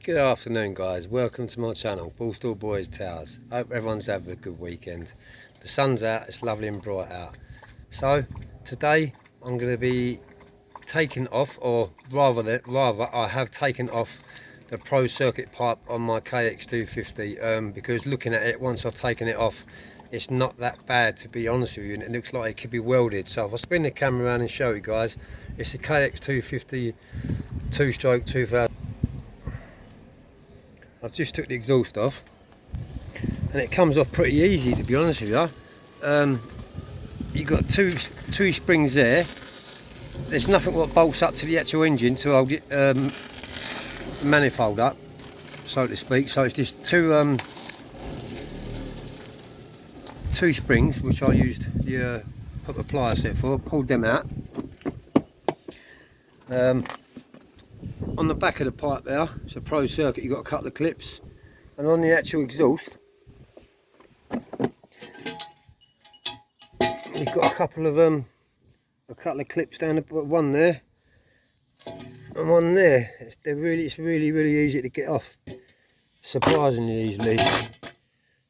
Good afternoon guys, welcome to my channel, Ballstall Boys Towers. Hope everyone's having a good weekend. The sun's out, it's lovely and bright out. So today I'm going to be taking off, or rather I have taken off the pro circuit pipe on my KX250 because looking at it, once I've taken it off, it's not that bad, to be honest with you, and it looks like it could be welded. So if I spin the camera around and show you guys, it's a KX250 two-stroke 2000. I've just took the exhaust off and it comes off pretty easy, to be honest with you. You've got two springs there. There's nothing what bolts up to the actual engine to hold it manifold up, so to speak. So it's just two springs, which I used the put the plier set for, pulled them out. On the back of the pipe there, it's a pro circuit, you've got a couple of clips, and on the actual exhaust you've got a couple of clips down the one there and one there. It's really easy to get off, surprisingly easily.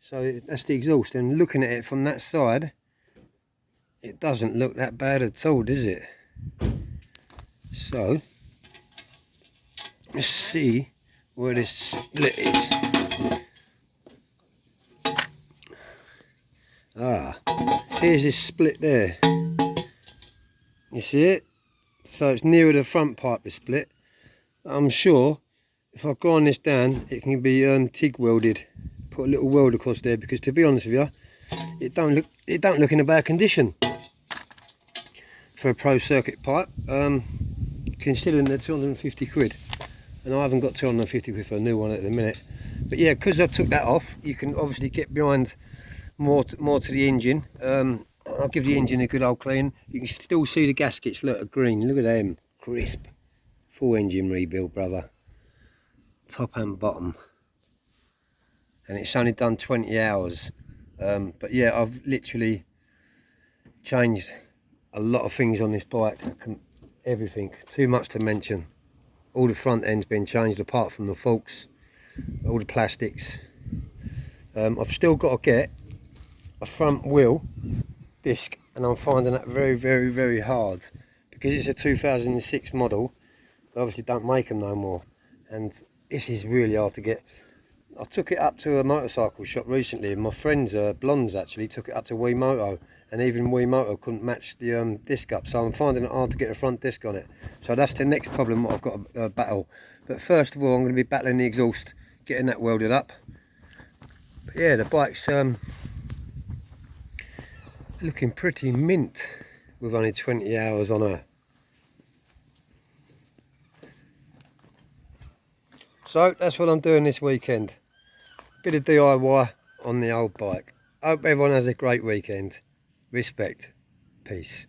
So that's the exhaust, and looking at it from that side, it doesn't look that bad at all, does it? So let's see where this split is. Here's this split there. You see it? So it's nearer the front pipe, the split. I'm sure if I grind this down, it can be TIG welded. Put a little weld across there, because to be honest with you, it don't look in a bad condition for a pro circuit pipe, considering they're 250 quid. And I haven't got 250 quid for a new one at the minute. But yeah, because I took that off, you can obviously get behind more to the engine. I'll give the engine a good old clean. You can still see the gaskets, look, are green. Look at them, crisp. Full engine rebuild, brother. Top and bottom. And it's only done 20 hours. But yeah, I've literally changed a lot of things on this bike. Everything, too much to mention. All the front end's been changed apart from the forks, all the plastics. I've still got to get a front wheel disc, and I'm finding that very hard, because it's a 2006 model. They obviously don't make them no more, and this is really hard to get. I took it up to a motorcycle shop recently, and my friends, blondes actually, took it up to Moto, and even Moto couldn't match the disc up, so I'm finding it hard to get a front disc on it. So that's the next problem I've got to battle. But first of all, I'm going to be battling the exhaust, getting that welded up. But yeah, the bike's looking pretty mint with only 20 hours on her. So that's what I'm doing this weekend. Bit of DIY on the old bike. Hope everyone has a great weekend. Respect. Peace.